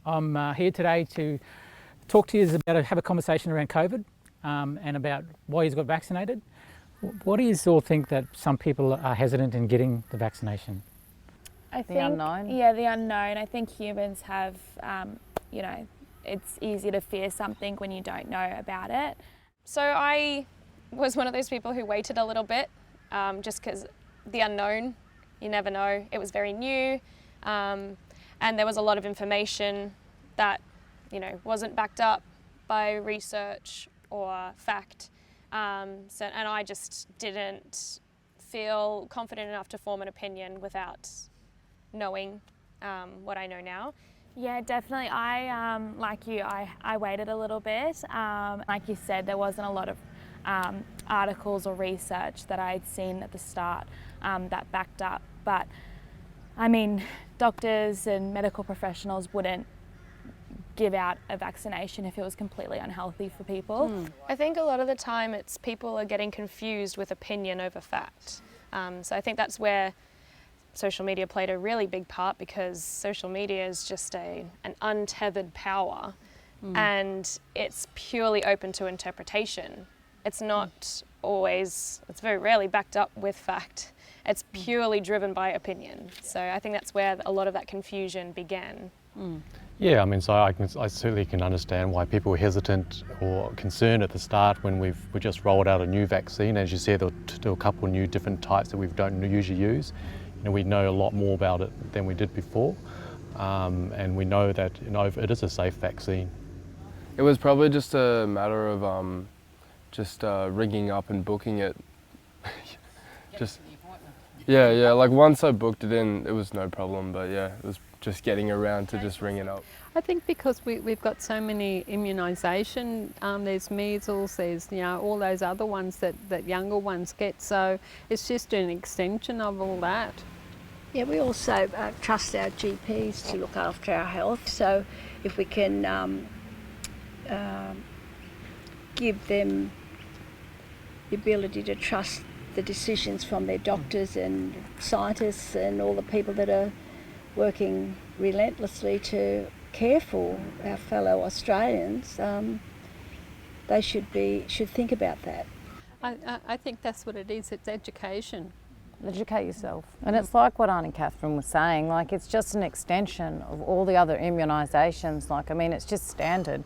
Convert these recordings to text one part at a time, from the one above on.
I'm here today to talk to you about have a conversation around COVID and about why you got vaccinated. What do you all think that some people are hesitant in getting the vaccination? I think, the unknown. Yeah, the unknown. I think humans have, it's easy to fear something when you don't know about it. So I was one of those people who waited a little bit, just because the unknown, you never know. It was very new, and there was a lot of information that, wasn't backed up by research or fact. And I just didn't feel confident enough to form an opinion without knowing what I know now. Yeah, definitely. Like you, I waited a little bit. Like you said, there wasn't a lot of articles or research that I'd seen at the start that backed up. But I mean, doctors and medical professionals wouldn't give out a vaccination if it was completely unhealthy for people. I think a lot of the time it's people are getting confused with opinion over fact. So I think that's where social media played a really big part, because social media is just an untethered power, and it's purely open to interpretation. It's not always, it's very rarely backed up with fact. It's purely driven by opinion. So I think that's where a lot of that confusion began. Yeah, I mean, so I certainly can understand why people were hesitant or concerned at the start when we just rolled out a new vaccine. As you said, there were a couple of new different types that we don't usually use. We know a lot more about it than we did before, and we know that it is a safe vaccine. It was probably just a matter of just ringing up and booking it. Yeah, like once I booked it in, it was no problem, but yeah, it was just getting around to just ringing up. I think because we've got so many immunisation, there's measles, there's all those other ones that younger ones get, so it's just an extension of all that. Yeah, we also trust our GPs to look after our health, so if we can give them the ability to trust the decisions from their doctors and scientists and all the people that are working relentlessly to care for our fellow Australians, they should think about that. I think that's what it is, it's education. Educate yourself. And it's like what Auntie Catherine was saying, like it's just an extension of all the other immunisations. Like, I mean, it's just standard.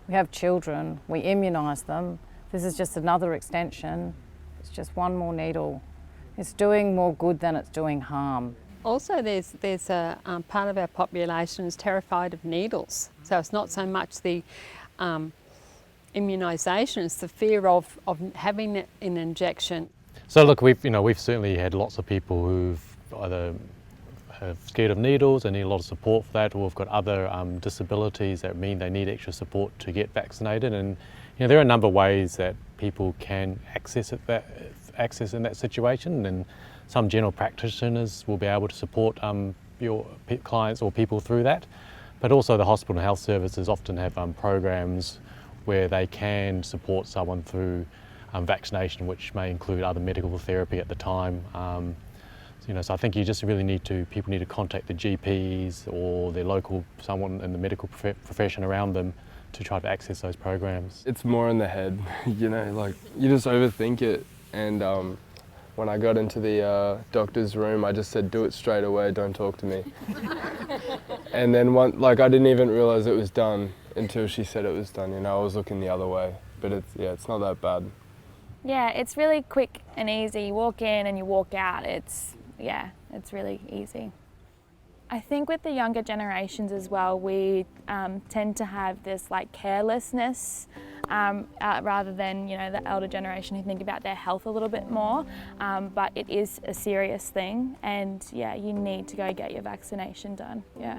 We have children, we immunise them. This is just another extension. It's just one more needle. It's doing more good than it's doing harm. Also, there's a part of our population is terrified of needles. So it's not so much the immunisation, it's the fear of having an injection. So look, we've certainly had lots of people who've either have scared of needles and need a lot of support for that, or have got other disabilities that mean they need extra support to get vaccinated. And there are a number of ways that people can access in that situation, and some general practitioners will be able to support your clients or people through that. But also the hospital and health services often have programs where they can support someone through vaccination, which may include other medical therapy at the time. So I think people need to contact the GPs or their local, someone in the medical profession around them to try to access those programs. It's more in the head, like you just overthink it. And when I got into the doctor's room, I just said, "Do it straight away, don't talk to me." And then I didn't even realise it was done until she said it was done. I was looking the other way, but it's not that bad. Yeah, it's really quick and easy. You walk in and you walk out. It's really easy. I think with the younger generations as well, we tend to have this carelessness rather than the elder generation who think about their health a little bit more. But it is a serious thing, and you need to go get your vaccination done. Yeah.